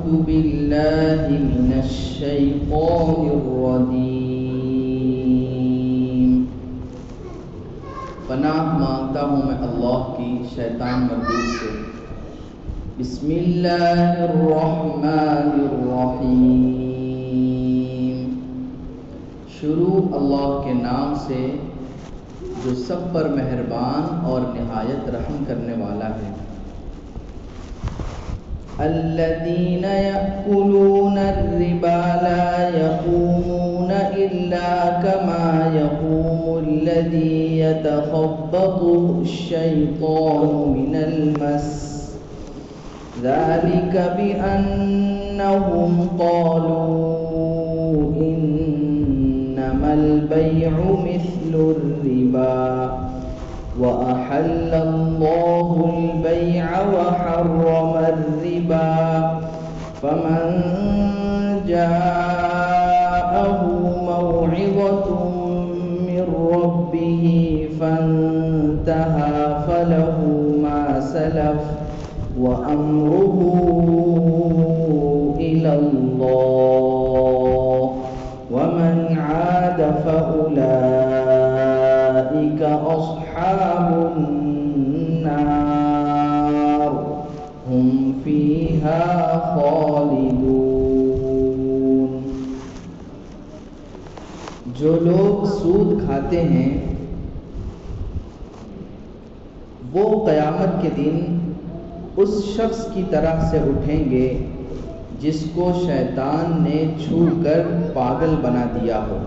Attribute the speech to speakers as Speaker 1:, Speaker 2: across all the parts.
Speaker 1: أعوذ بالله من الشيطان الرجيم پناہ مانگتا ہوں میں اللہ کی شیطان مردود سے۔ بسم اللہ الرحمن الرحیم، شروع اللہ کے نام سے جو سب پر مہربان اور نہایت رحم کرنے والا ہے۔ الذين يأكلون الربا لا يقومون إلا كما يقوم الذي يتخبطه الشيطان من المس، ذلك بأنهم قالوا إنما البيع مثل الربا وأحل الله البيع وحرم الربا، فمن جاءه موعظة من ربه فانتهى فله ما سلف وأمره إلى الله ومن عاد فأولئك أصحاب النار هم فيها خالدون۔ جو لوگ سود کھاتے ہیں وہ قیامت کے دن اس شخص کی طرح سے اٹھیں گے جس کو شیطان نے چھو کر پاگل بنا دیا ہو،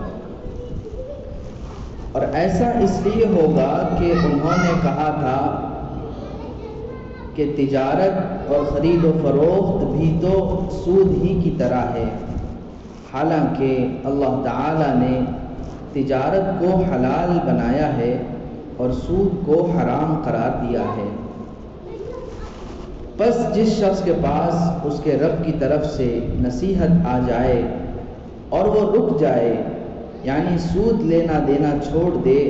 Speaker 1: اور ایسا اس لیے ہوگا کہ انہوں نے کہا تھا کہ تجارت اور خرید و فروخت بھی تو سود ہی کی طرح ہے، حالانکہ اللہ تعالی نے تجارت کو حلال بنایا ہے اور سود کو حرام قرار دیا ہے۔ پس جس شخص کے پاس اس کے رب کی طرف سے نصیحت آ جائے اور وہ رک جائے، یعنی سود لینا دینا چھوڑ دے،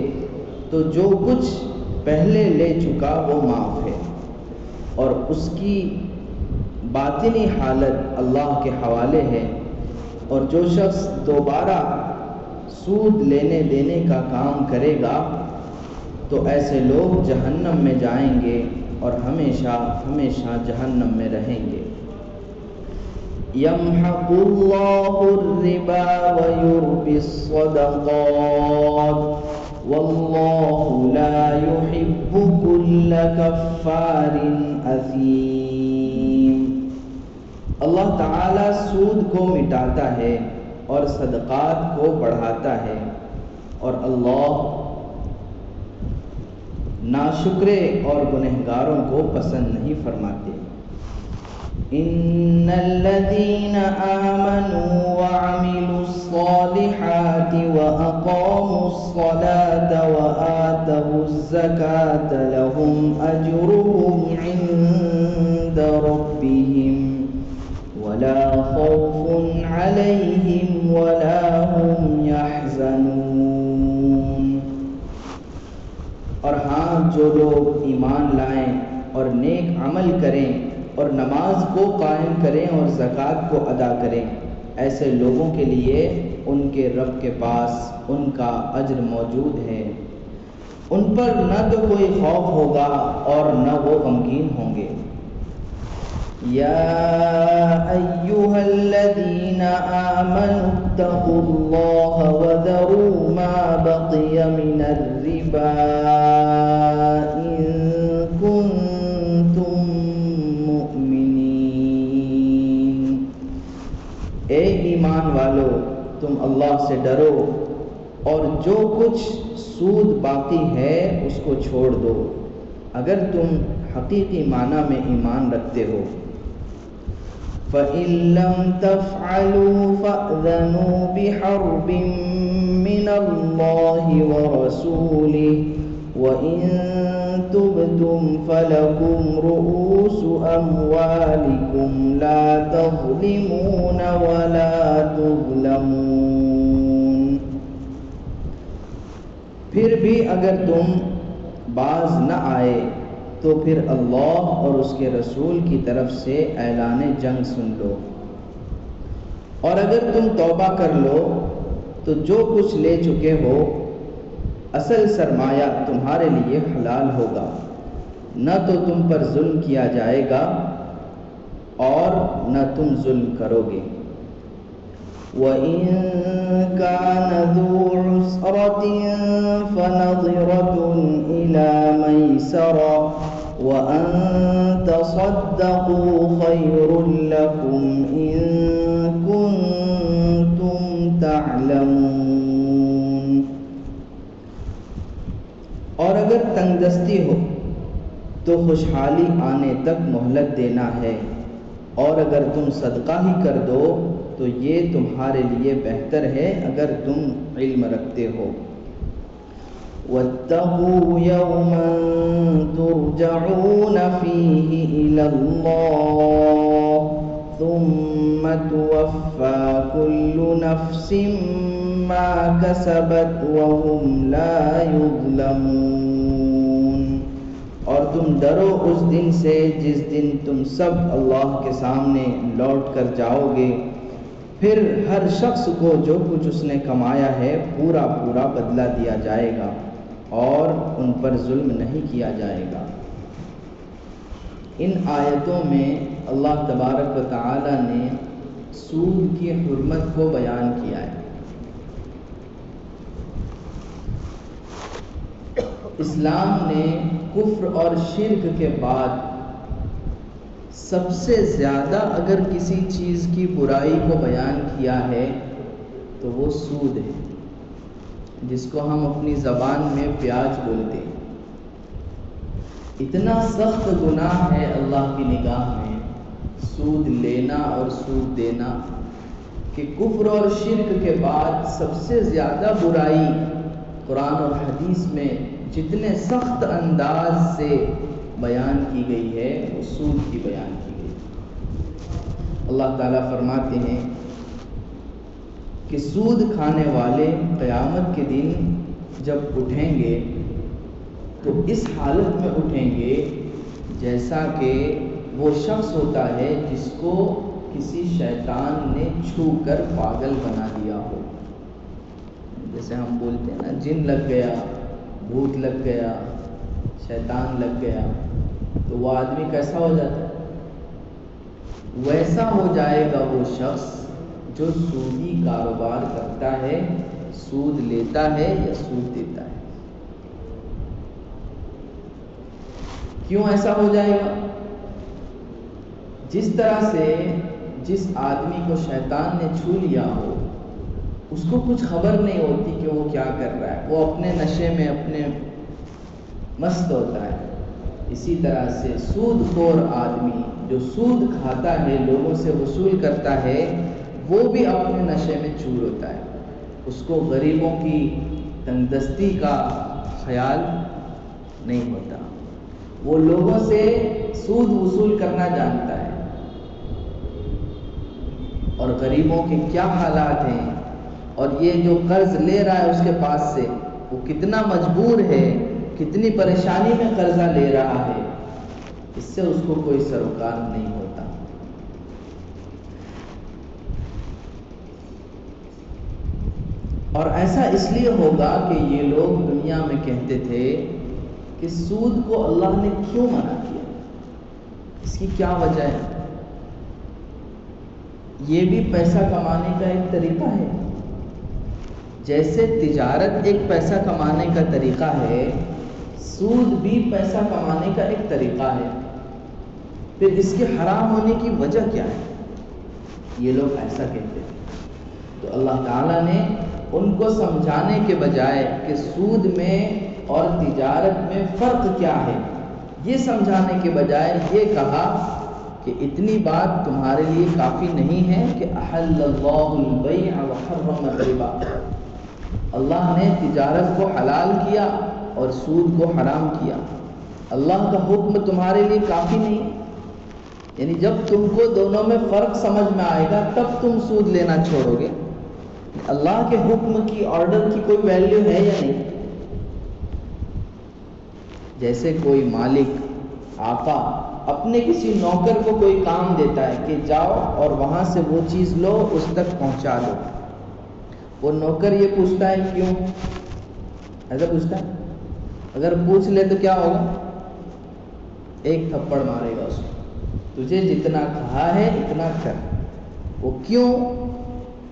Speaker 1: تو جو کچھ پہلے لے چکا وہ معاف ہے، اور اس کی باطنی حالت اللہ کے حوالے ہے۔ اور جو شخص دوبارہ سود لینے دینے کا کام کرے گا تو ایسے لوگ جہنم میں جائیں گے اور ہمیشہ ہمیشہ جہنم میں رہیں گے۔ یمحق اللہ الربا ویربی الصدقات واللہ لا یحب کل کفار اثیم۔ اللہ تعالی سود کو مٹاتا ہے اور صدقات کو بڑھاتا ہے، اور اللہ ناشکرے اور گنہگاروں کو پسند نہیں فرماتے۔ ان الذين آمنوا وعملوا الصالحات واقاموا الصلاة وآتوا الزكاة لهم اجرهم عند ربهم ولا خوف عليهم ولا هم يحزنون۔ اور ہاں، جو لوگ ایمان لائیں اور نیک عمل کریں اور نماز کو قائم کریں اور زکوٰۃ کو ادا کریں، ایسے لوگوں کے لیے ان کے رب کے پاس ان کا اجر موجود ہے، ان پر نہ تو کوئی خوف ہوگا اور نہ وہ غمگین ہوں گے۔ یا ایھا الذین آمنوا اتقوا اللہ وذروا ما بقی من الربا ان کنتم مؤمنین۔ اے ایمان والو، تم اللہ سے ڈرو اور جو کچھ سود باقی ہے اس کو چھوڑ دو اگر تم حقیقی معنی میں ایمان رکھتے ہو۔ فَإِن لَّمْ تَفْعَلُوا فَأْذَنُوا بِحَرْبٍ مِّنَ اللَّهِ وَرَسُولِهِ وَإِن تُبْتُمْ فَلَكُمْ رُءُوسُ أَمْوَالِكُمْ لَا تَظْلِمُونَ وَلَا تُظْلَمُونَ۔ پھر بھی اگر تم باز نہ آئے تو پھر اللہ اور اس کے رسول کی طرف سے اعلان جنگ سن لو، اور اگر تم توبہ کر لو تو جو کچھ لے چکے ہو اصل سرمایہ تمہارے لیے حلال ہوگا، نہ تو تم پر ظلم کیا جائے گا اور نہ تم ظلم کرو گے۔ وَإِن كَانَ ذُو عُسْرَةٍ فَنَظِرَةٌ إِلَى مَيْسَرَةٍ وَأَن تَصَدَّقُوا خَيْرٌ لَكُمْ إِن كُنتُمْ تَعْلَمُونَ۔ اور اگر تنگ دستی ہو تو خوشحالی آنے تک مہلت دینا ہے، اور اگر تم صدقہ ہی کر دو تو یہ تمہارے لیے بہتر ہے اگر تم علم رکھتے ہو۔ وَاتَّقُوا يَوْمًا تُرْجَعُونَ فِيهِ إِلَى اللَّهِ ثُمَّ تُوَفَّى كُلُّ نَفْسٍ مَا كَسَبَتْ وَهُمْ لَا يُظْلَمُونَ۔ اور تم ڈرو اس دن سے جس دن تم سب اللہ کے سامنے لوٹ کر جاؤ گے، پھر ہر شخص کو جو کچھ اس نے کمایا ہے پورا پورا بدلہ دیا جائے گا اور ان پر ظلم نہیں کیا جائے گا۔ ان آیتوں میں اللہ تبارک و تعالی نے سود کی حرمت کو بیان کیا ہے۔ اسلام نے کفر اور شرک کے بعد سب سے زیادہ اگر کسی چیز کی برائی کو بیان کیا ہے تو وہ سود ہے، جس کو ہم اپنی زبان میں پیاز بولتے ہیں۔ اتنا سخت گناہ ہے اللہ کی نگاہ میں سود لینا اور سود دینا کہ کفر اور شرک کے بعد سب سے زیادہ برائی قرآن اور حدیث میں جتنے سخت انداز سے بیان کی گئی ہے وہ سود کی بیان کی گئی۔ اللہ تعالیٰ فرماتے ہیں کہ سود کھانے والے قیامت کے دن جب اٹھیں گے تو اس حالت میں اٹھیں گے جیسا کہ وہ شخص ہوتا ہے جس کو کسی شیطان نے چھو کر پاگل بنا دیا ہو۔ جیسے ہم بولتے ہیں نا جن لگ گیا، بھوت لگ گیا، شیطان لگ گیا، تو وہ آدمی کیسا ہو جاتا ہے؟ ویسا ہو جائے گا وہ شخص جو سودی کاروبار کرتا ہے، سود لیتا ہے یا سود دیتا ہے۔ کیوں ایسا ہو جائے گا؟ جس طرح سے جس آدمی کو شیطان نے چھو لیا ہو اس کو کچھ خبر نہیں ہوتی کہ وہ کیا کر رہا ہے، وہ اپنے نشے میں اپنے مست ہوتا ہے۔ اسی طرح سے سود خور آدمی جو سود کھاتا ہے، لوگوں سے وصول کرتا ہے، وہ بھی اپنے نشے میں چور ہوتا ہے۔ اس کو غریبوں کی تنگ دستی کا خیال نہیں ہوتا، وہ لوگوں سے سود وصول کرنا جانتا ہے اور غریبوں کے کیا حالات ہیں اور یہ جو قرض لے رہا ہے اس کے پاس سے وہ کتنا مجبور ہے، کتنی پریشانی میں قرضہ لے رہا ہے، اس سے اس کو کوئی سروکار نہیں ہوتا۔ اور ایسا اس لیے ہوگا کہ یہ لوگ دنیا میں کہتے تھے کہ سود کو اللہ نے کیوں منع کیا، اس کی کیا وجہ ہے؟ یہ بھی پیسہ کمانے کا ایک طریقہ ہے، جیسے تجارت ایک پیسہ کمانے کا طریقہ ہے، سود بھی پیسہ کمانے کا ایک طریقہ ہے۔ پھر اس کے حرام ہونے کی وجہ کیا ہے؟ یہ لوگ ایسا کہتے ہیں۔ تو اللہ تعالیٰ نے ان کو سمجھانے کے بجائے کہ سود میں اور تجارت میں فرق کیا ہے، یہ سمجھانے کے بجائے یہ کہا کہ اتنی بات تمہارے لیے کافی نہیں ہے کہ احل اللہ البیع وحرم الربا، اللہ نے تجارت کو حلال کیا اور سود کو حرام کیا، اللہ کا حکم تمہارے لیے کافی نہیں؟ یعنی جب تم کو دونوں میں فرق سمجھ میں آئے گا تب تم سود لینا چھوڑو گے۔ اللہ کے حکم کی، آرڈر کی کوئی ویلیو ہے یا نہیں؟ جیسے کوئی مالک، آقا اپنے کسی نوکر کو کوئی کام دیتا ہے کہ جاؤ اور وہاں سے وہ چیز لو، اس تک پہنچا دو، وہ نوکر یہ پوچھتا ہے کیوں؟ ایسا پوچھتا ہے؟ اگر پوچھ لے تو کیا ہوگا؟ ایک تھپڑ مارے گا اس کو، تجھے جتنا کہا ہے اتنا کر، وہ کیوں،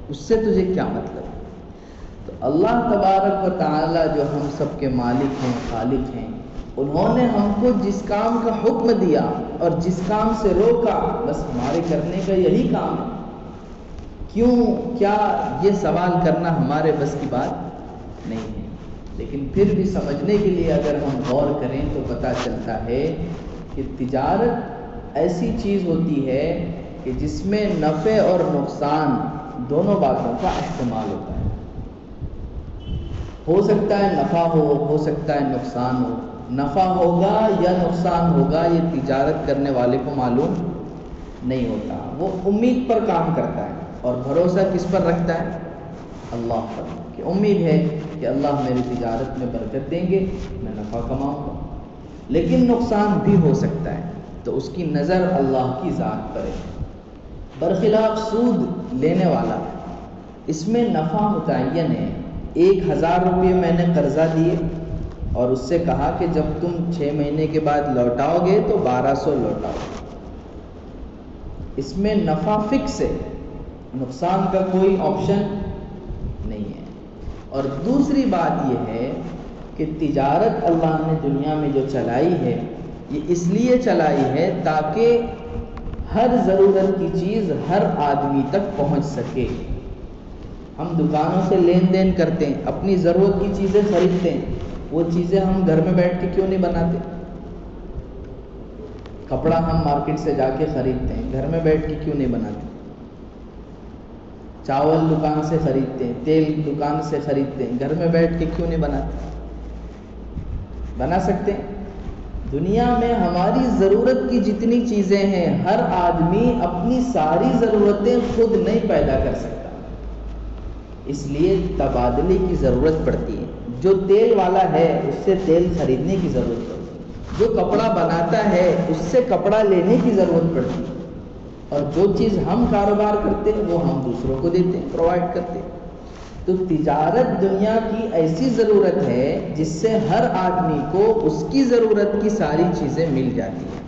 Speaker 1: اس سے تجھے کیا مطلب؟ تو اللہ تبارک و تعالی جو ہم سب کے مالک ہیں، خالق ہیں، انہوں نے ہم کو جس کام کا حکم دیا اور جس کام سے روکا، بس ہمارے کرنے کا یہی کام ہے۔ کیوں، کیا، یہ سوال کرنا ہمارے بس کی بات نہیں ہے، لیکن پھر بھی سمجھنے کے لیے اگر ہم غور کریں تو پتہ چلتا ہے کہ تجارت ایسی چیز ہوتی ہے کہ جس میں نفع اور نقصان دونوں باتوں کا احتمال ہوتا ہے۔ ہو سکتا ہے نفع ہو سکتا ہے نقصان ہو، نفع ہوگا یا نقصان ہوگا یہ تجارت کرنے والے کو معلوم نہیں ہوتا، وہ امید پر کام کرتا ہے اور بھروسہ کس پر رکھتا ہے؟ اللہ پر، کہ امید ہے کہ اللہ میری تجارت میں برکت دیں گے، میں نفع کماؤں گا۔ لیکن نقصان بھی ہو سکتا ہے، تو اس کی نظر اللہ کی ذات پر ہے۔ برخلاف سود لینے والا، اس میں نفع متعین ہے۔ 1000 روپے میں نے قرضہ دیے اور اس سے کہا کہ جب تم 6 مہینے کے بعد لوٹاؤ گے تو 1200 لوٹاؤ، اس میں نفع فکس ہے، نقصان کا کوئی آپشن نہیں ہے۔ اور دوسری بات یہ ہے کہ تجارت اللہ نے دنیا میں جو چلائی ہے، یہ اس لیے چلائی ہے تاکہ ہر ضرورت کی چیز ہر آدمی تک پہنچ سکے۔ ہم دکانوں سے لین دین کرتے ہیں، اپنی ضرورت کی چیزیں خریدتے ہیں، وہ چیزیں ہم گھر میں بیٹھ کے کیوں نہیں بناتے؟ کپڑا ہم مارکیٹ سے جا کے خریدتے ہیں، گھر میں بیٹھ کے کیوں نہیں بناتے؟ چاول دکان سے خریدتے ہیں، تیل دکان سے خریدتے ہیں، گھر میں بیٹھ کے کیوں نہیں بناتے؟ بنا سکتے ہیں۔ دنیا میں ہماری ضرورت کی جتنی چیزیں ہیں، ہر آدمی اپنی ساری ضرورتیں خود نہیں پیدا کر سکتا، اس لیے تبادلے کی ضرورت پڑتی ہے۔ جو تیل والا ہے اس سے تیل خریدنے کی ضرورت پڑتی ہے، جو کپڑا بناتا ہے اس سے کپڑا لینے کی ضرورت پڑتی ہے، اور جو چیز ہم کاروبار کرتے ہیں وہ ہم دوسروں کو دیتے ہیں، پرووائڈ کرتے ہیں۔ تو تجارت دنیا کی ایسی ضرورت ہے جس سے ہر آدمی کو اس کی ضرورت کی ساری چیزیں مل جاتی ہیں،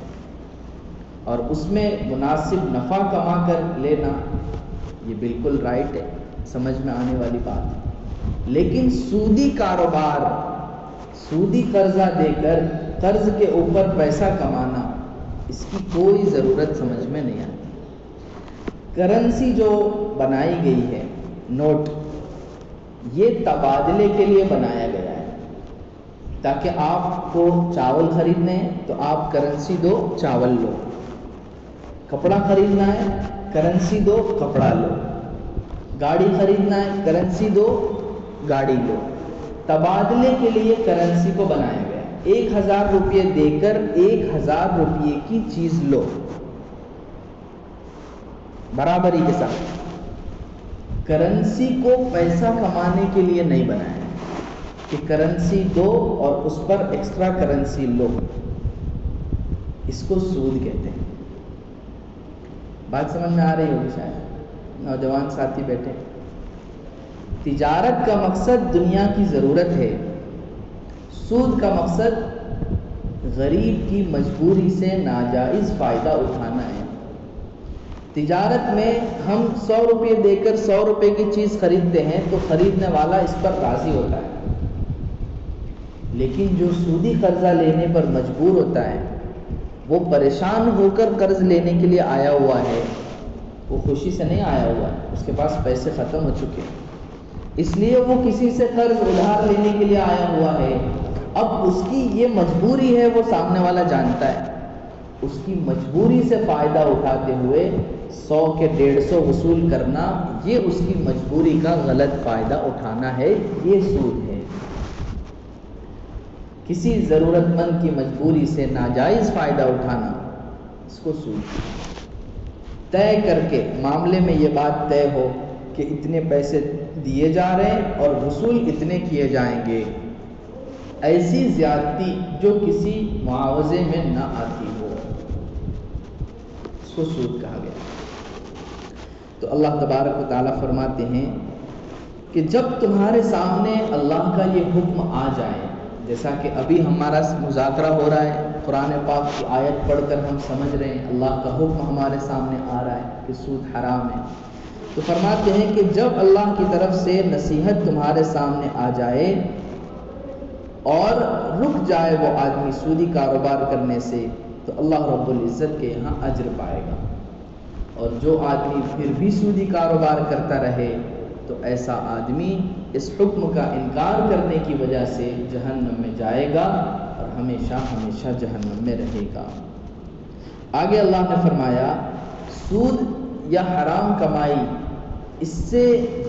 Speaker 1: اور اس میں مناسب نفع کما کر لینا یہ بالکل رائٹ ہے، سمجھ میں آنے والی بات ہے۔ لیکن سودی کاروبار، سودی قرضہ دے کر قرض کے اوپر پیسہ کمانا، اس کی کوئی ضرورت سمجھ میں نہیں آتی۔ کرنسی جو بنائی گئی ہے، نوٹ، یہ تبادلے کے لیے بنایا گیا ہے، تاکہ آپ کو چاول خریدنے ہیں تو آپ کرنسی دو، چاول لو، کپڑا خریدنا ہے کرنسی دو، کپڑا لو، گاڑی خریدنا ہے کرنسی دو، گاڑی لو۔ تبادلے کے لیے کرنسی کو بنایا گیا ہے۔ 1000 روپے دے کر 1000 روپے کی چیز لو، برابری کے ساتھ۔ کرنسی کو پیسہ کمانے کے لیے نہیں بنایا کہ کرنسی دو اور اس پر ایکسٹرا کرنسی لو، اس کو سود کہتے ہیں۔ بات سمجھ میں آ رہی ہوگی شاید، نوجوان ساتھی بیٹھے۔ تجارت کا مقصد دنیا کی ضرورت ہے، سود کا مقصد غریب کی مجبوری سے ناجائز فائدہ اٹھانا ہے۔ تجارت میں ہم 100 روپے دے کر 100 روپے کی چیز خریدتے ہیں تو خریدنے والا اس پر راضی ہوتا ہے، لیکن جو سودی قرضہ لینے پر مجبور ہوتا ہے، وہ پریشان ہو کر قرض لینے کے لیے آیا ہوا ہے، وہ خوشی سے نہیں آیا ہوا ہے، اس کے پاس پیسے ختم ہو چکے ہیں، اس لیے وہ کسی سے قرض ادھار لینے کے لیے آیا ہوا ہے۔ اب اس کی یہ مجبوری ہے، وہ سامنے والا جانتا ہے، اس کی مجبوری سے فائدہ اٹھاتے ہوئے 100 کے 150 وصول کرنا، یہ اس کی مجبوری کا غلط فائدہ اٹھانا ہے، یہ سود ہے۔ کسی ضرورت مند کی مجبوری سے ناجائز فائدہ اٹھانا، اس کو سود۔ طے کر کے معاملے میں یہ بات طے ہو کہ اتنے پیسے دیے جا رہے ہیں اور وصول اتنے کیے جائیں گے، ایسی زیادتی جو کسی معاوضے میں نہ آتی ہو، کو سود کہا گیا۔ تو اللہ تبارک و تعالیٰ فرماتے ہیں کہ جب تمہارے سامنے اللہ کا یہ حکم آ جائے، جیسا کہ ابھی ہمارا مذاکرہ ہو رہا ہے، قرآن پاک کی آیت پڑھ کر ہم سمجھ رہے ہیں اللہ کا حکم ہمارے سامنے آ رہا ہے کہ سود حرام ہے، تو فرماتے ہیں کہ جب اللہ کی طرف سے نصیحت تمہارے سامنے آ جائے اور رک جائے وہ آدمی سودی کاروبار کرنے سے، تو اللہ رب العزت کے یہاں اجر پائے گا، اور جو آدمی پھر بھی سودی کاروبار کرتا رہے تو ایسا آدمی اس حکم کا انکار کرنے کی وجہ سے جہنم میں جائے گا اور ہمیشہ ہمیشہ جہنم میں رہے گا۔ آگے اللہ نے فرمایا سود یا حرام کمائی، اس سے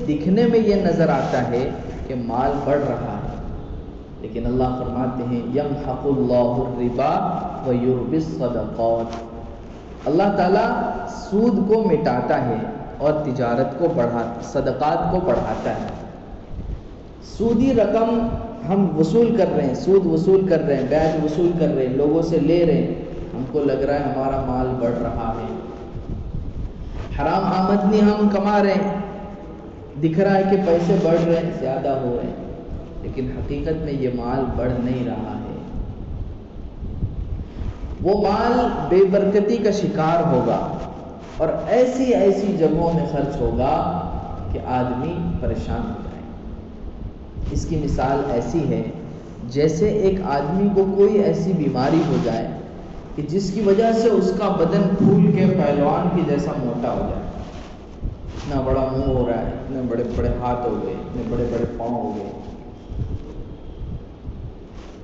Speaker 1: دکھنے میں یہ نظر آتا ہے کہ مال بڑھ رہا ہے، لیکن اللہ فرماتے ہیں یمحق اللہ الربا ویربی الصدقات، اللہ تعالیٰ سود کو مٹاتا ہے اور تجارت کو صدقات کو بڑھاتا ہے۔ سودی رقم ہم وصول کر رہے ہیں، سود وصول کر رہے ہیں، بیعت وصول کر رہے ہیں، لوگوں سے لے رہے ہیں، ہم کو لگ رہا ہے ہمارا مال بڑھ رہا ہے، حرام آمدنی ہم کما رہے ہیں، دکھ رہا ہے کہ پیسے بڑھ رہے ہیں، زیادہ ہو رہے ہیں، لیکن حقیقت میں یہ مال بڑھ نہیں رہا ہے، وہ مال بے برکتی کا شکار ہوگا اور ایسی ایسی جگہوں میں خرچ ہوگا کہ آدمی پریشان ہو جائے۔ اس کی مثال ایسی ہے جیسے ایک آدمی کو کوئی ایسی بیماری ہو جائے کہ جس کی وجہ سے اس کا بدن پھول کے پہلوان کی جیسا موٹا ہو جائے، اتنا بڑا منہ ہو رہا ہے، اتنے بڑے بڑے ہاتھ ہو گئے، اتنے بڑے بڑے پاؤں ہو گئے،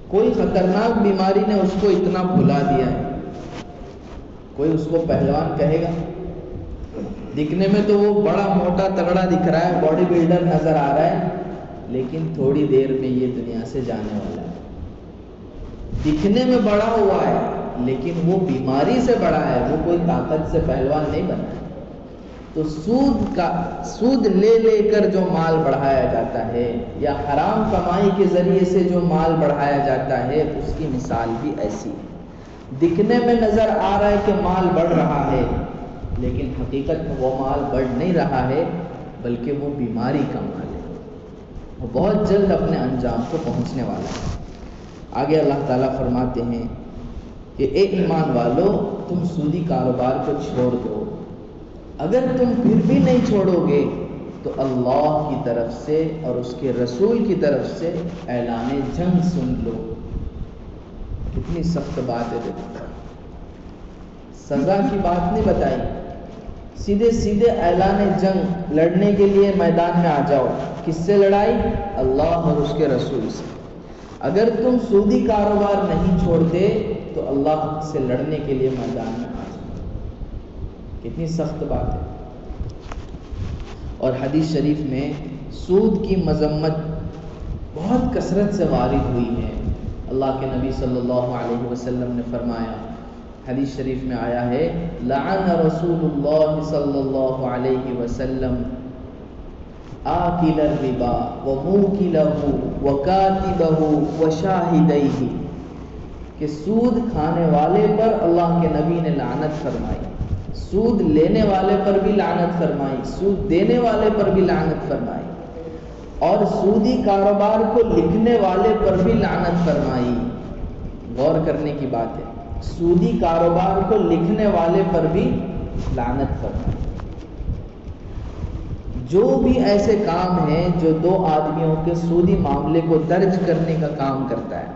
Speaker 1: کوئی خطرناک بیماری نے اس کو اتنا بھلا دیا ہے، کوئی اس کو پہلوان کہے گا؟ دکھنے میں تو وہ بڑا موٹا تگڑا دکھ رہا ہے، باڈی بلڈر نظر آ رہا ہے، لیکن تھوڑی دیر میں یہ دنیا سے جانے والا ہے۔ دکھنے میں بڑا ہوا ہے لیکن وہ بیماری سے بڑا ہے، وہ کوئی طاقت سے پہلوان نہیں بنا ہے۔ تو سود لے لے کر جو مال بڑھایا جاتا ہے یا حرام کمائی کے ذریعے سے جو مال بڑھایا جاتا ہے، اس کی مثال بھی ایسی ہے۔ دکھنے میں نظر آ رہا ہے کہ مال بڑھ رہا ہے، لیکن حقیقت میں وہ مال بڑھ نہیں رہا ہے بلکہ وہ بیماری کا مال ہے، وہ بہت جلد اپنے انجام کو پہنچنے والا ہے۔ آگے اللہ تعالیٰ فرماتے ہیں کہ اے ایمان والو تم سودی کاروبار کو چھوڑ دو، اگر تم پھر بھی نہیں چھوڑو گے تو اللہ کی طرف سے اور اس کے رسول کی طرف سے اعلان جنگ سن لو۔ کتنی سخت بات ہے، دیکھو سزا کی بات نہیں بتائی، سیدھے سیدھے اعلان جنگ، لڑنے کے لیے میدان میں آ جاؤ۔ کس سے لڑائی؟ اللہ اور اس کے رسول سے۔ اگر تم سودی کاروبار نہیں چھوڑتے تو اللہ سے لڑنے کے لیے میدان میں آ جاؤ۔ کتنی سخت بات ہے۔ اور حدیث شریف میں سود کی مذمت بہت کثرت سے وارد ہوئی ہے۔ اللہ کے نبی صلی اللہ علیہ وسلم نے فرمایا، حدیث شریف میں آیا ہے، لعن رسول اللہ صلی اللہ علیہ وسلم آکل الربا وموکلہ وکاتبہ وشاہدیہ، کہ سود کھانے والے پر اللہ کے نبی نے لعنت فرمائی، سود لینے والے پر بھی لعنت فرمائی، سود دینے والے پر بھی لعنت فرمائی، اور سودی کاروبار کو لکھنے والے پر بھی لعنت فرمائی۔ غور کرنے کی بات ہے، سودی کاروبار کو لکھنے والے پر بھی لعنت فرمائی۔ جو بھی ایسے کام ہیں جو دو آدمیوں کے سودی معاملے کو درج کرنے کا کام کرتا ہے،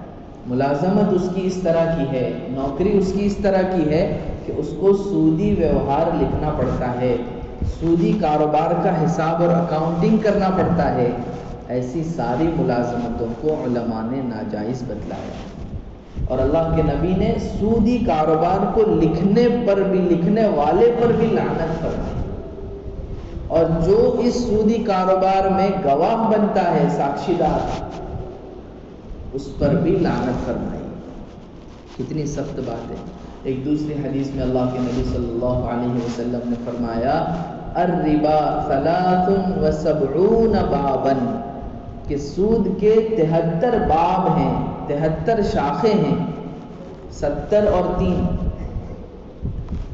Speaker 1: ملازمت اس کی اس طرح کی ہے، نوکری اس کی اس طرح کی ہے کہ اس کو سودی ویوہار لکھنا پڑتا ہے، سودی کاروبار کا حساب اور اکاؤنٹنگ کرنا پڑتا ہے، ایسی ساری ملازمتوں کو علماء نے ناجائز بتلایا، اور اللہ کے نبی نے سودی کاروبار کو لکھنے پر بھی، لکھنے والے پر بھی لعنت فرمائی، اور جو اس سودی کاروبار میں گواہ بنتا ہے، ساکشی دار، اس پر بھی لعنت فرمائی۔ کتنی سخت بات ہے۔ ایک دوسری حدیث میں اللہ کے نبی صلی اللہ علیہ وسلم نے فرمایا، الربا 73 بابا، کہ سود کے 73 باب ہیں، 73 شاخیں ہیں، 70 اور 3،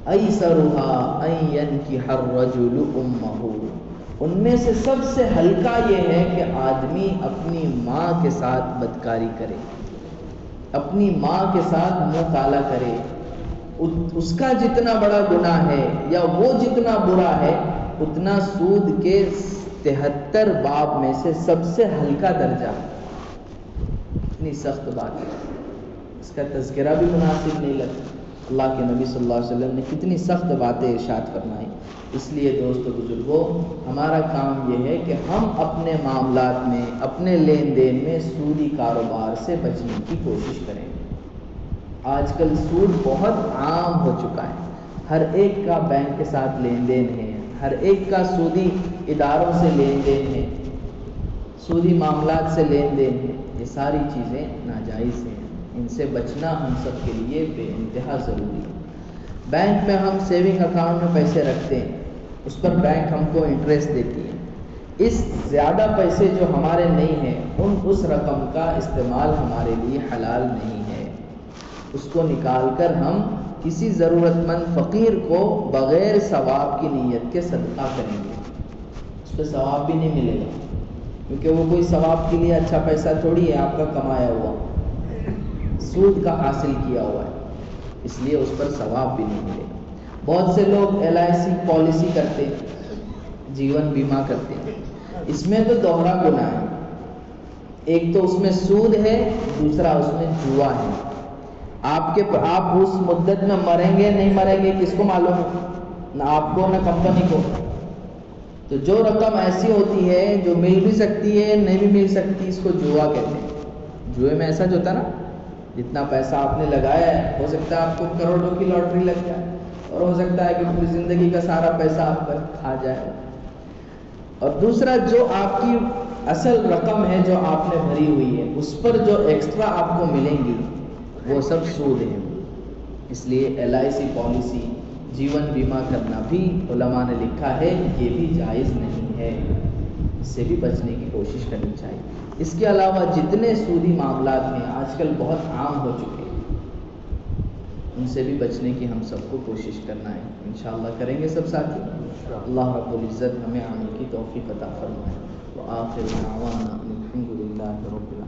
Speaker 1: ایسرھا ان ینکح الرجل امہ، ان میں سے سب سے ہلکا یہ ہے کہ آدمی اپنی ماں کے ساتھ بدکاری کرے، اپنی ماں کے ساتھ منہ کالا کرے. اس کا جتنا بڑا گناہ ہے یا وہ جتنا برا ہے، اتنا سود کے 73 باب میں سے سب سے ہلکا درجہ. اتنی سخت بات ہے، اس کا تذکرہ بھی مناسب نہیں لگتا. اللہ کے نبی صلی اللہ علیہ وسلم نے کتنی سخت باتیں ارشاد فرمائی. اس لیے دوستو بزرگوں، ہمارا کام یہ ہے کہ ہم اپنے معاملات میں، اپنے لین دین میں سودی کاروبار سے بچنے کی کوشش کریں. آج کل سود بہت عام ہو چکا ہے، ہر ایک کا بینک کے ساتھ لین دین ہے، ہر ایک کا سودی اداروں سے لین دین ہے، سودی معاملات سے لین دین ہے. یہ ساری چیزیں ناجائز ہیں، ان سے بچنا ہم سب کے لیے بے انتہا ضروری ہے. بینک میں ہم سیونگ اکاؤنٹ میں پیسے رکھتے ہیں، اس پر بینک ہم کو انٹرسٹ دیتی ہے. اس زیادہ پیسے جو ہمارے نہیں ہیں، اس رقم کا استعمال ہمارے لیے حلال نہیں ہے. اس کو نکال کر ہم کسی ضرورت مند فقیر کو بغیر ثواب کی نیت کے صدقہ کریں گے. اس پہ ثواب بھی نہیں ملے گا، کیونکہ وہ کوئی ثواب کے لیے اچھا پیسہ تھوڑی ہے آپ کا کمایا ہوا، سود کا حاصل کیا ہوا ہے، اس لیے اس پر ثواب بھی نہیں ملے گا. بہت سے لوگ LIC پالیسی کرتے ہیں، جیون بیمہ کرتے ہیں. اس میں تو دوہرا گناہ ہے، ایک تو اس میں سود ہے، دوسرا اس میں جوا ہے. آپ اس مدت میں مریں گے نہیں مریں گے کس کو معلوم ہے، نہ آپ کو نہ کمپنی کو. تو جو رقم ایسی ہوتی ہے جو مل بھی سکتی ہے نہیں بھی مل سکتی، اس کو جوا کہتے ہیں. جوئے میں ایسا جو ہوتا ہے نا، جتنا پیسہ آپ نے لگایا ہے، ہو سکتا ہے آپ کو کروڑوں کی لاٹری لگ جائے، اور ہو سکتا ہے کہ پوری زندگی کا سارا پیسہ آپ پر کھا جائے. اور دوسرا جو آپ کی اصل رقم ہے جو آپ نے بھری ہوئی ہے، اس پر جو ایکسٹرا آپ کو ملیں گی وہ سب سود ہے. اس لیے LIC پالیسی، جیون بیمہ کرنا بھی علماء نے لکھا ہے یہ بھی جائز نہیں ہے، اس سے بھی بچنے کی کوشش کرنی چاہیے. اس کے علاوہ جتنے سودی معاملات ہیں آج کل بہت عام ہو چکے ہیں، ان سے بھی بچنے کی ہم سب کو کوشش کرنا ہے. انشاءاللہ کریں گے سب ساتھی. اللہ رب العزت ہمیں عمل کی توفیق عطا فرمائے. وآخر دعوانا الحمد للہ رب العالمین.